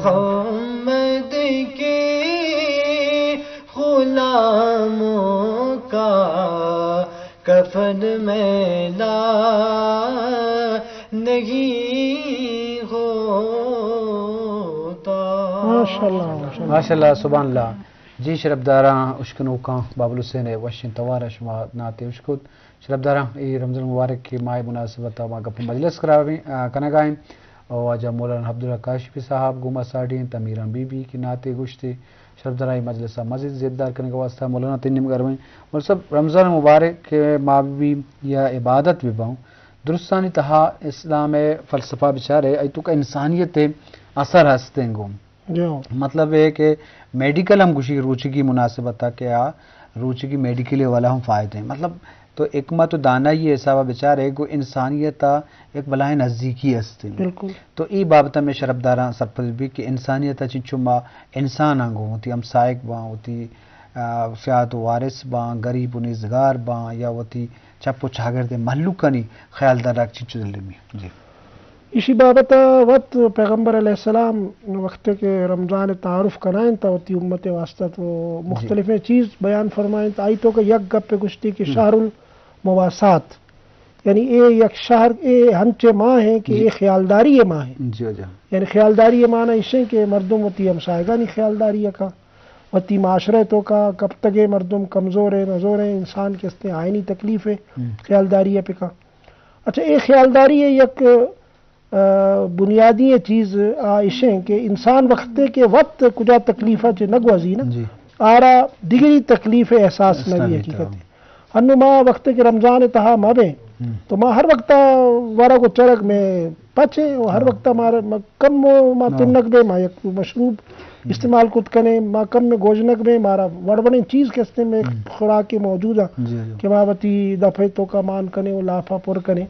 محمد کے غلاموں کا کفن میلا نہیں ہوتا. ماشاءاللہ سبحان اللہ. جی شربداراں اشکنو کان بابل حسین وشن توارا شما ناتے اشکت شربداراں ای رمضان مبارک کی ماہ مناسبت ما گپ مجلس کنگائیں اور آجا مولانا عبداللہ کاشفی صاحب گما ساڑھیں تمیران بی بی کی ناتے گشتے شربداراں مجلسہ مزید زیدار کرنے کا واسطہ مولانا تنیم گرویں اور سب رمضان مبارک کے ماہ بھی یا عبادت بھی باؤں درستانی تہا اسلام فلسفہ بچارے ایتو کا انسانیت اثر ہستیں گوں. مطلب ہے کہ میڈیکل ہم کچھ روچی کی مناسبت تھا کہ روچی کی میڈیکلی والا ہم فائدے ہیں مطلب تو ایکما تو دانا یہ ایسا بیچار ہے کہ انسانیت ایک بلائے نزدیکی ہستے بالکل. تو ای بابتا میں شربداراں سرپل بھی کہ انسانیت چنچما انسان آنگو ہوتی ہم سائق باں ہوتی فیات و وارث باں غریب و نزگار باں یا ہوتی چپ و چاگر دے محلوق کنی خیال دار رکھ چنچو دلمی. جی اسی بابتا وقت پیغمبر علیہ السلام وقت کے رمضان تعارف کرائیں تا وتی امت واسطہ تو مختلف چیز بیان فرمائیں تا آئی تو کہ یک گپ پہ گشتی کہ شہر المواسات یعنی اے یک شہر اے ہنچے ماہ ہیں کہ اے خیالداری ماہ ہے. یعنی خیالداری مانا اس ہے کہ مردم وتی ہمسائگانی خیالداری کا وتی معاشرے تو کا کب تک مردم کمزور ہے نزور ہے انسان کے استے آئینی تکلیف ہے خیالداری پہ کا. اچھا اے خیالداری ہے یک بنیادی چیز آئشیں کہ انسان وقت کے وقت کجا تکلیفہ چے نگوازی نا آرا دیگری تکلیف احساس نبی حقیقت ہے. ہنو ماں وقت کے رمضان تہا مابیں تو ماں ہر وقت وارا کو چرک میں پچے ہر وقت کم ماں تنک بے ماں یک مشروب استعمال کت کنے ماں کم میں گوجنک بے مارا وڑوڑیں چیز کے استے میں خوراک موجود ہے کہ ماں وتی دفعے تو کا مان کنے و لافا پر کنے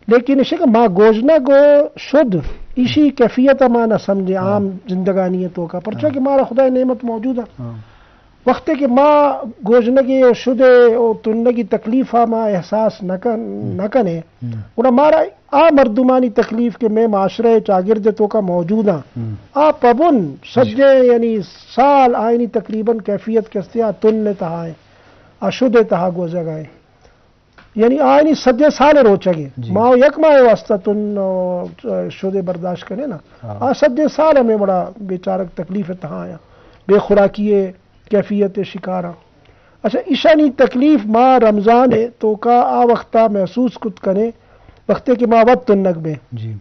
لیکن اسے کہ ماں گوجنا گو شد اسی کیفیت ماں نہ سمجھے عام زندگانیتوں کا پرچہ کہ مارا خدا نعمت موجود ہے وقت کہ ماں گوجنگی اور شدے اور تنگی تکلیفہ ماں احساس نہ کنے انہا مارا مردمانی تکلیف کہ میں معاشرے چاگرد تو کا موجود ہاں پبن سجے یعنی سال آئینی تقریباً کیفیت کستے تن تہا ہے شدے تہا گوزہ گئے یعنی آئینی سجے سال روچا گے ماں یک ماہ واسطہ تن شدے برداشت کرے نا سجے سال ہمیں بڑا بیچارک تکلیف تہا آیا بے خوراکیے کیفیت شکارہ. اچھا ایشانی تکلیف ماں رمضان ہے تو کا وقتہ محسوس کت کرے وقت کے ماں وقت تنگ میں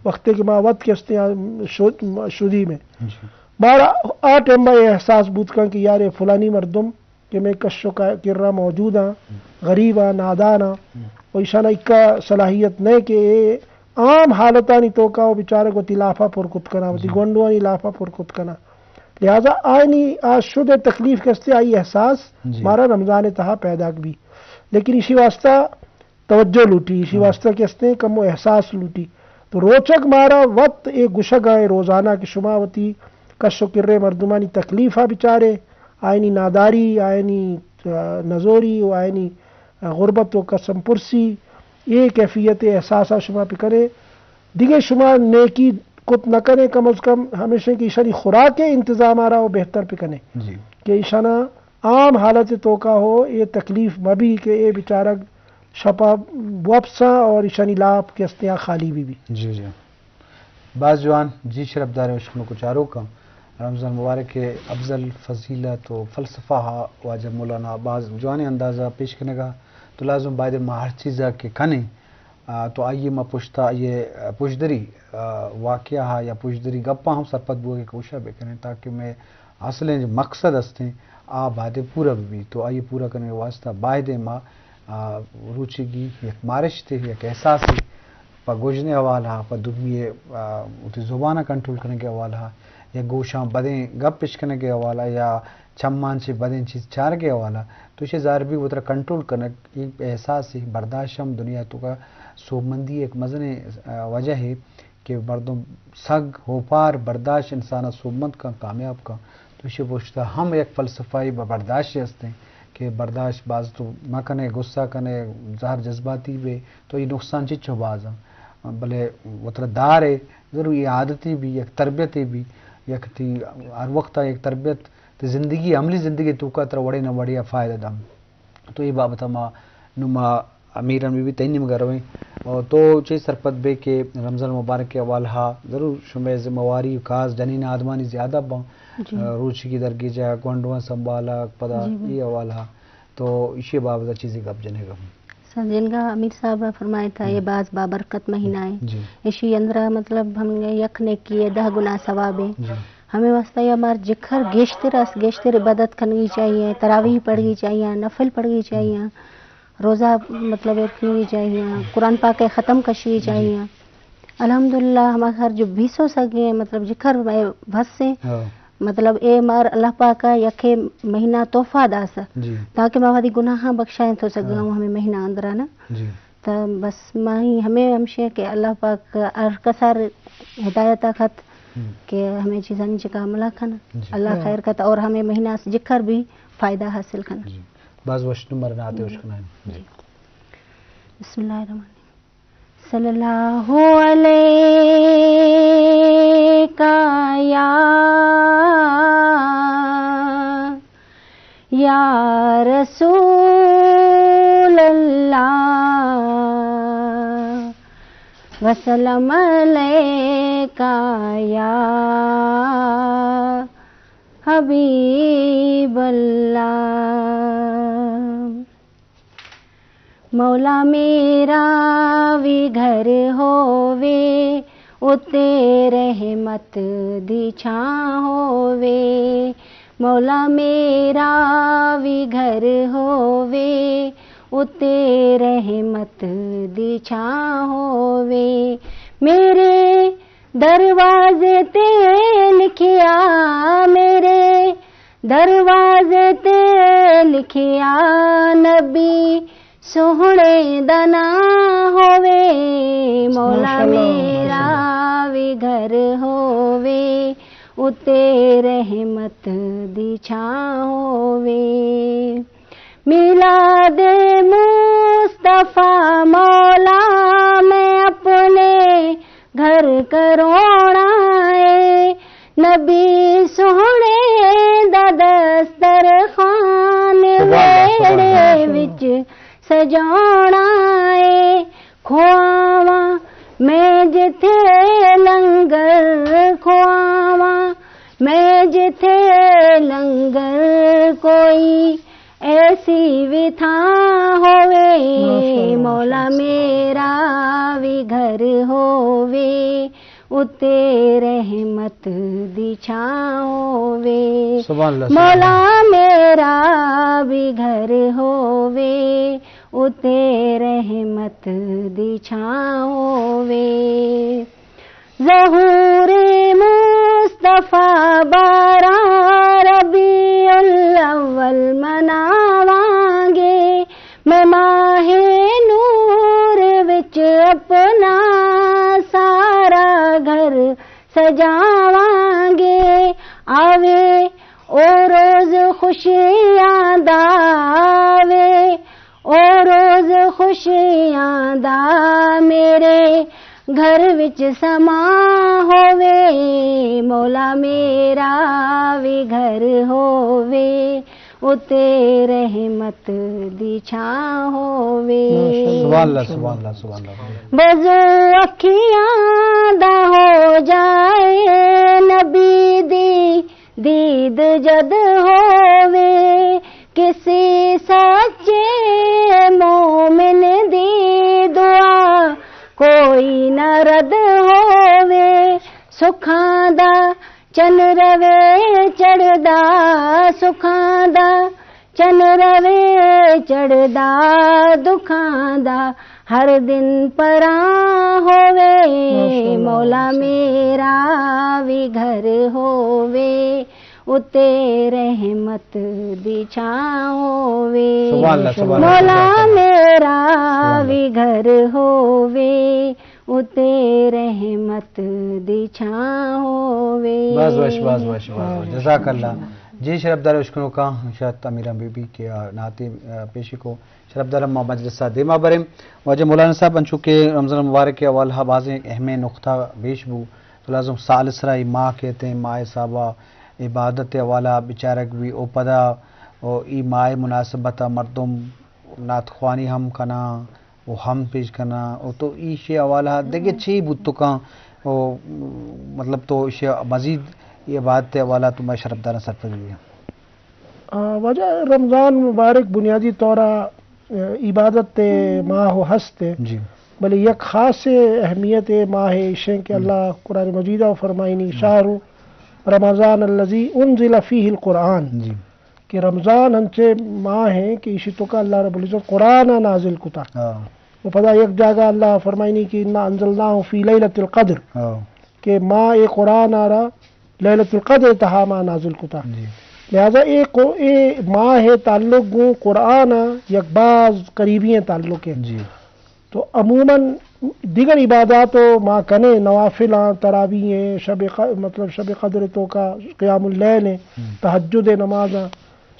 وقت کے ماں وقت کے شدی میں مارا ٹائم میں احساس بود کر کہ یار فلانی مردم کہ میں کشو کا کرنا موجود ہاں غریب ہاں نادان ہاں وہ ایشانہ اکا صلاحیت نہیں کہ عام حالتانی تو کا وہ بیچارے کو تلافہ پر کت کنا وہ گونڈوانی لافہ پر کت کنا لہذا آئینی شد تکلیف کستے آئی احساس مارا رمضان تہا پیدا بھی لیکن اسی واسطہ توجہ لوٹی اسی واسطہ کستے کم و احساس لوٹی تو روچک مارا وقت ایک گشگ آئے روزانہ کی شماوتی کشو کرے مردمانی تکلیفہ بچارے آئینی ناداری آئینی نزوری و آئینی غربت و قسم پرسی یہ کیفیت احساسہ شما پہ کرے دیگے شما نیکی کت نہ کرے کم از کم ہمیشہ کی ایشانی خوراک کے انتظام آ رہا ہو بہتر پہ کنے کہ ایشانہ عام حالت تو کا ہو یہ تکلیف مبی کہ یہ بیچارہ شپا وپسا اور ایشانی لاپ کے استیاں خالی بھی. جی بعض جوان جی شربدار اشکنوں کو چاروں کا رمضان مبارک کے افضل فضیلت و فلسفہ واجب مولانا بعض جوانی اندازہ پیش کرنے کا تو لازم باید ما ہر چیزہ کے کنے تو آئیے ما پوچھتا یہ پوچھدری واقعہ یا پوچھدری گپا ہم سرپت بو کے کوشش بے کریں تاکہ میں اصلیں جو مقصد ہستے باید پورا بھی تو آئیے پورا کرنے کے واسطہ باید ما روچی کی یک مارش تھے یک احساس تھی پا گوجنے حوالہ پا دگمی زبانہ کنٹرول کرنے کے حوالہ یا گوشاں بدیں گپ پیش کرنے کے حوالہ یا چمان سے بدیں چیز چار کے حوالہ تو اسے ظاہر بھی وہ طرح کنٹرول کرنے ایک احساس ہے برداشت ہم دنیا تو کا سومندی ایک مزن وجہ ہے کہ مردم سگ ہو پار برداشت انسانہ سومند کا کامیاب کا تو اسے پوچھتا ہم ایک فلسفائی برداشت ہستے ہیں کہ برداشت باز تو نہ کنے غصہ کنے ظاہر جذباتی بھی تو یہ نقصان چچو باز بلے وہ طرح دار ہے ضرور یہ عادتی بھی ایک تربیتی بھی یک تھی ہر وقت ایک تربیت تی زندگی عملی زندگی تو کا تر وڑے نہ وڑیا فائدہ دم تو یہ بابت ما نما امیران بھی تینی مگر ہوئیں اور تو چیز سرپت بے کہ رمضان مبارک کے والہا ضرور شمع ذمہواری کاز جنین آدمانی زیادہ بہن روچی کی درگی جا گونڈوان سنبھالا پدا یہ والہا تو اسی بابت چیزیں گپ جنے گا جن کا امیر صاحب فرمایا تھا یہ بعض بابرکت مہینہ ہے اسی اندرا مطلب ہم نے یک نے کیے 10 گنا ثواب ہے ہمیں واسطہ یہ ہمار جکھر گیشتر عبادت کرنی چاہیے تراویح پڑھنی چاہیے نفل پڑھنی چاہیے روزہ مطلب رکھنی چاہیے قرآن پاک ختم کشی چاہیے الحمدللہ ہمارے گھر جو 20 ہو سکے مطلب جکھر بس سے مطلب اے مار اللہ پاک کا یکے مہینہ تحفہ داس تاکہ ماوادی گناہ بخشائیں تو سکوں ہمیں مہینہ اندرا نا تو بس ماہی ہمیں ہمشے کہ اللہ پاک ارکسار ہدایت خط کہ ہمیں چیزیں چکا عملہ کھانا اللہ خیر کتا اور ہمیں مہینہ جکر بھی فائدہ حاصل کھانا بعض وشن مرنا آتے وشکنا ہے بسم اللہ الرحمن الرحیم صلی اللہ علیہ یا رسول اللہ وسلم علیکہ یا حبیب اللہ مولا میرا بھی گھر ہووے اتے رحمت دی چھاں ہووے مولا میرا بھی گھر ہووے اتے رحمت دی چھاں ہووے میرے دروازے تے لکھیا میرے دروازے تے لکھیا نبی سوہنے دنا ہووے مولا میرا بھی گھر ہووے اتے رحمت دی چھاں ہووے میلاد مصطفیٰ مولا میں اپنے گھر کرونا ہے نبی سوہنے دا دسترخوان ویڑے وچ سجانا ہے کھواواں میں جتھے لنگر کھواواں میں جتھے لنگر کوئی ایسی بھی تھاں ہووے مولا میرا بھی گھر ہووے اتے رحمت دی چھاں ہووے مولا میرا بھی گھر ہووے اتے رحمت دی چھاں ہووے ظہور مصطفیٰ بارہ ربیع الاول مناواں گے میں ماہ نور وچ اپنا سارا گھر سجاواں گے آوے او روز خوشیاں دا آوے او روز خوشیاں دا میرے گھر وچ سما ہووے مولا میرا بھی گھر ہووے اتے رحمت دی چھاں ہووے سبحان اللہ سبحان اللہ سبحان اللہ وضو اکھیاں دا ہو جائے نبی دی دید جد ہووے کسی سچے مومن دی دعا کوئی نہ رد ہووے سکھاں دا چن روے چڑھدا سکھاں دا چن روے چڑھدا دکھاں دا ہر دن پراں ہووے مولا میرا بھی گھر ہووے اتے رحمت دی چھاں ہووے مولا میرا بھی گھر ہووے اتے رحمت دی چھاں ہووے بس جزاک اللہ جی شرف دار اشکنوں کا شاید امیرہ بی بی کے نعتی پیشی کو شرف دار اما مجلسہ دیما برم واجہ مولانا صاحب انچو کہ رمضان مبارک کے اولہا بازیں اہم نقطہ بیش بو تو لازم سالسرا ماں کہتے ہیں، ماں صاحبہ عبادت والا بیچارک بھی او پدا او ای ماں مناسبت مردم نعت خوانی ہم کنا وہ ہم پیش کرنا او تو ای شے حوالہ دیکھے چھی بود تو کہاں او مطلب تو شے مزید یہ بات والا تو میں شرف دارا سر پر بھی وجہ رمضان مبارک بنیادی طورا عبادت ماہ و ہستے جی بلے یک خاص اہمیت ماہ عشیں کہ اللہ قرآن مجیدہ و فرمائنی شہر رمضان الذی انزل فیہ القرآن، جی کہ رمضان ہنچے ماہ ہیں کہ اسی تو کا اللہ رب العزت قرآن نازل کتا. وہ پدا ایک جگہ اللہ فرمائنی کہ انا انزلناہ فی لیلۃ القدر، کہ ماہ اے قرآن آرا لیلۃ القدر تہا ماہ نازل کتا. لہذا ایک ماہ تعلق گوں قرآن یک بعض قریبی تعلق ہے. تو عموماً دیگر عبادات و ماں کنے نوافل تراویح ہیں، مطلب شب قدر تو کا قیام اللیل ہیں، تہجد نماز،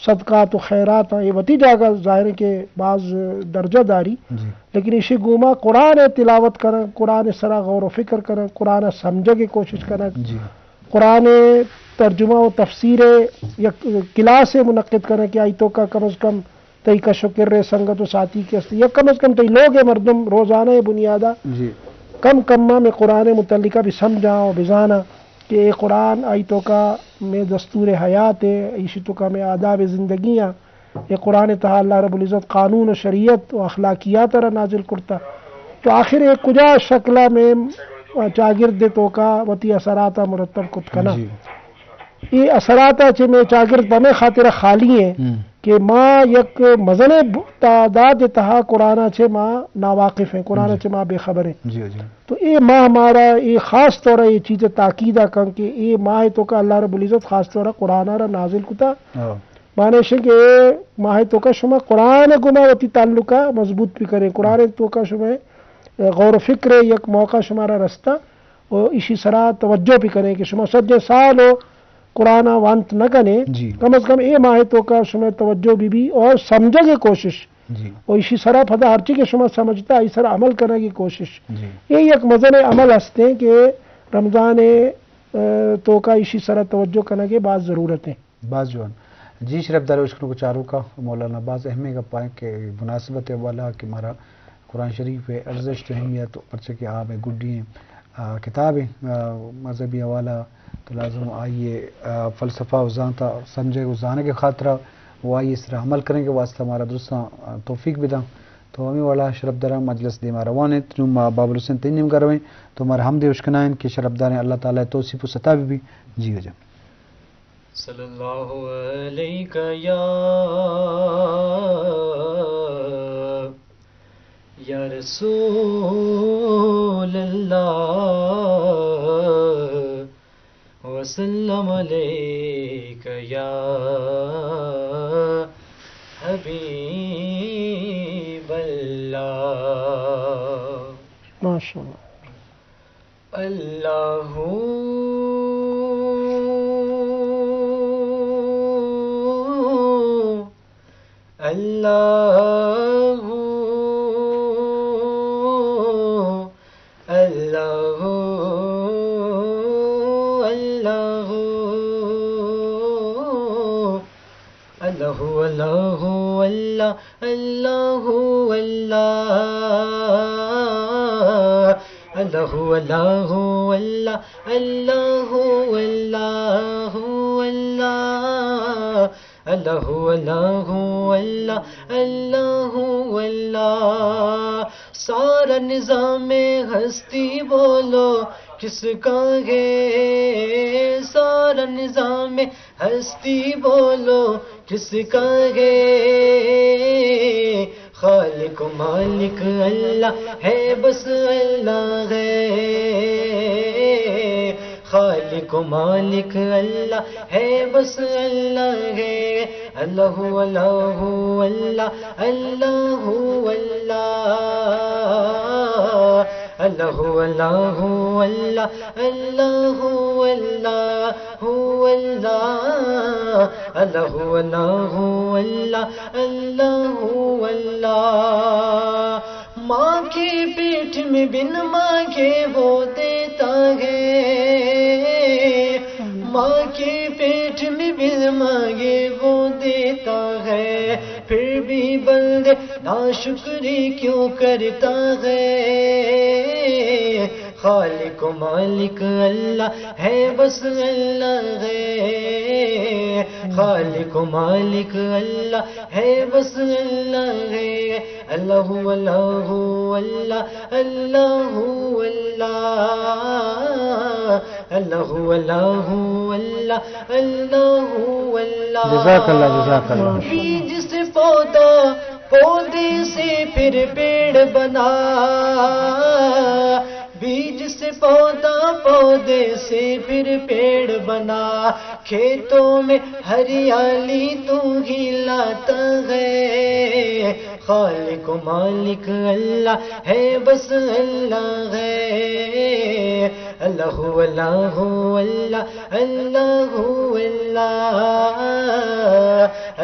صدقات و خیرات ہیں، یہ وتی جاگہ ظاہر ہے کہ بعض درجہ داری، لیکن اسی گوما قرآن تلاوت کریں، قرآن سرا غور و فکر کریں، قرآن سمجھے کی کوشش کریں، قرآن ترجمہ و تفسیر یک کلاس منعقد کریں کہ آئی تو کا کم از کم تئی کا شکر رے سنگت و ساتھی کے استی یا کم از کم تئی لوگ مردم روزانہ بنیادہ کم کمہ میں قرآن متعلقہ بھی سمجھا و بزانا کہ اے قرآن آئی تو کا میں دستور حیات ہے، اسی تو کا میں آداب زندگیاں، یہ قرآن تہا اللہ رب العزت قانون و شریعت و اخلاقیات را نازل کرتا. تو آخر ایک کجا شکلہ میں چاگرد تو کا وتی اثراتا مرتب کت کنا، یہ اثراتا چھے میں چاگرد بمیں خاطر خالی ہیں کہ ماں یک مزن تعداد تہا قرآن چھے ماں ناواقف ہیں، قرآن چھے ماں بے خبر ہیں. تو اے ماہ ہمارا یہ خاص طور یہ چیز تاکیدہ کن کہ اے ماہ تو کا اللہ رب العزت خاص طور قرآن را نازل کتا، معنی شے کہ اے ماہ تو کا شما قرآن گما وتی تعلقہ مضبوط بھی کریں، قرآن تو کا شما غور و فکر یک موقع شمارا رستہ اور اسی سرا توجہ بھی کریں کہ شما سجے سال ہو قرآن وانت نہ کریں، کم از کم اے ماہ تو کا شما توجہ بھی اور سمجھے کی کوشش، اور اسی سرا پھدا ہر چیز کے شما سمجھتا اس طرح عمل کرنے کی کوشش. یہ ایک مزن عمل ہستے ہیں کہ رمضان تو کا اسی سرا توجہ کرنے کے بعض ضرورتیں بعض جوان. جی شرف دار عشق کو چاروں کا مولانا بعض اہمیت کا پائیں کہ مناسبت والا کہ ہمارا قرآن شریف ہے ارزش تو اہمیت پرچہ کہ آپ گڈی ہیں کتابیں مذہبی حوالہ تو لازم آئیے فلسفہ وزانتا سمجھے وزانے کے خاطرہ وہ آئیے اس طرح عمل کریں کے واسطہ ہمارا درست توفیق بھی دیں. تو ہمیں والا شرف دارہ مجلس دے ہمارا وانے تنم بابل حسین تنیم کر رہے ہیں تو ہمارا ہم دے اشکنائن کہ شرف داریں اللہ تعالیٰ توصیف و سطح بھی جی ہو جائیں. صلی اللہ علیہ یا رسول اللہ وسلم علیک یا حبیب اللہ. ماشاءاللہ. اللہ اللہ اللہ اللہ اللہ اللہ اللہ اللہ اللہ اللہ اللہ اللہ. سارا نظام ہستی بولو کس کا ہے، سارا نظام ہستی بولو کس کا ہے. خالق و مالک اللہ ہے، بس اللہ ہے. خالق و مالک اللہ ہے، بس اللہ ہے. اللہ اللہ اللہ اللہ اللہ اللہ اللہ اللہ اللہ اللہ اللہ اللہ اللہ اللہ. ماں کی پیٹھ میں بن مانگے وہ دیتا ہے، بندے ناشکری کیوں کرتا ہے؟ خالق و مالک اللہ ہے، بس اللہ ہے۔ خالق و مالک اللہ ہے، بس اللہ ہے۔ اللہ اللہ اللہ اللہ اللہ اللہ اللہ اللہ اللہ اللہ۔ جزاک اللہ، جزاک اللہ۔ بیج سے پودا، پودے سے پھر پیڑ بنا، بیج سے پودا، پودے سے پھر پیڑ بنا، کھیتوں میں ہریالی تو ہی لاتا ہے۔ خالق و مالک اللہ ہے، بس اللہ ہے۔ اللہ اللہ اللہ اللہ اللہ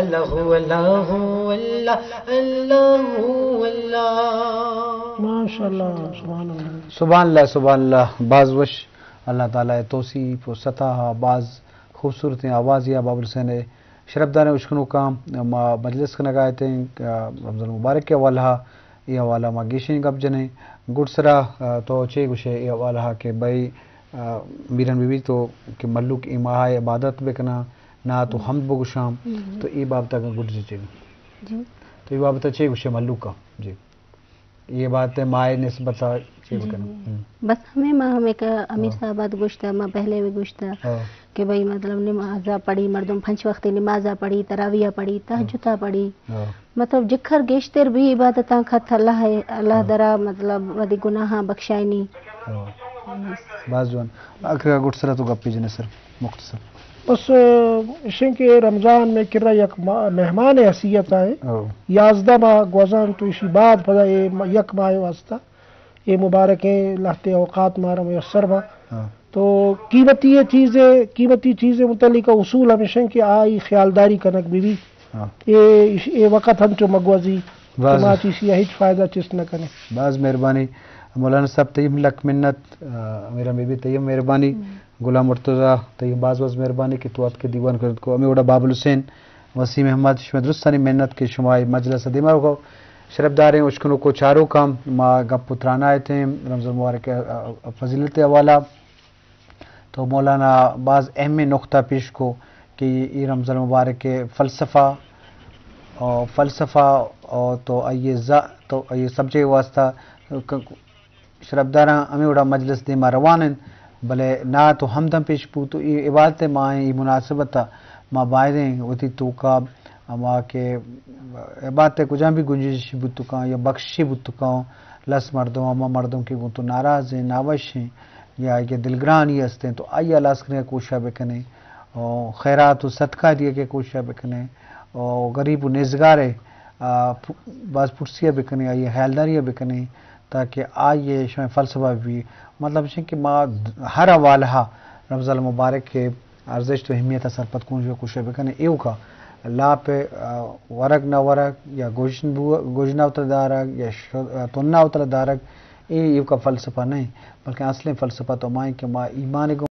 اللہ اللہ اللہ اللہ اللہ۔ ماشاء اللہ، سبحان اللہ، سبحان اللہ، سبحان اللہ۔ بعض وش اللہ تعالیٰ توصیف و سطح بعض خوبصورت آواز یا بابل حسین شرفدار اشکنو کا مجلس کا نگاہتے ہیں رمضان مبارک کے حوالہ یہ حوالہ ما گیشیں گپ جنے گڑ سرا تو چے گوشے یہ حوالہ کہ بھائی میرن بیوی تو کہ ملوک ای ماہ عبادت بکنا نہ تو حمد بگشام تو ای بابتا کا گڑ جے تو ای بابتا چے گوشے ملوک کا جی یہ بات ہے مائے نسبت چے بکنا بس ہمیں ماں ہمیں کا امیر صاحبات گوشتا ماں پہلے بھی گوشتا کہ بھائی مطلب نمازہ پڑھی مردم 5 وقت نمازہ پڑھی، تراویہ پڑھی، تہجدہ پڑھی، مطلب جکھر گیشتر بھی عبادتاں کھت اللہ درا مطلب ودی گناہاں بخشائنی۔ بعض جوان آخر گٹ سرا تو گپی جنے سر مختصر بس اشیں کے رمضان میں کرا یک مہمان حیثیت آئے 11 ماہ گوزان تو اسی بعد پدا یک ماہ واسطہ یہ مبارک ہیں لہتے اوقات مارا میسر با تو قیمتی چیزیں متعلق اصول ہمیشہ کہ آئی خیالداری کنک بھی یہ وقت ہنچو مگوزی ما چیسی ہیچ فائدہ چیز نہ کنے۔ بعض مہربانی مولانا صاحب تیم لک منت میرا بی بی تیم مہربانی غلام مرتضیٰ تیم بعض مہربانی کہ تو کے دیوان کرد کو امی وڑا بابل حسین وسیم احمد شمع درستانی محنت کے شمائی مجلس دیمار کو شرفداریں اشکنوں کو چاروں کام ما گپ پترانا آئے تھے رمضان مبارک فضیلت حوالہ تو مولانا بعض اہم نقطہ پیش کو کہ یہ رمضان مبارک کے فلسفہ اور تو یہ سبجیکٹ واسطہ شرفداراں امی وڑا مجلس دیما روانن بلے نہ تو ہمدم پیش پو تو یہ عبادت ماہیں یہ مناسبت ما باہریں وتی تو کا ما کے عبادت کجا بھی گنجش بتکاں یا بخشی بتکاں لس مردوں اما مردوں کے گن تو ناراض ہیں ناوش ہیں یا یہ دلگران ہی ہستے تو آئیے لاس کرنے کوشش بکنے اور خیرات و صدقہ دیے کے کوشش بکنے اور غریب و نیزگارے بعض پرسیاں بکنے آئیے حیالداریاں بکنے تاکہ آئیے شمع فلسفہ بھی مطلب ہے کہ ما ہر حوالہ رمضان مبارک کے ارزش تو اہمیت اثر پت کوشش بکنے ایو کا لا پہ ورگ نہ ورگ یا گوشنا اتر دارگ یا تننا اتر دارگ ایو کا فلسفہ نہیں بلکہ اصل فلسفہ تو مائیں کہ ما ایمان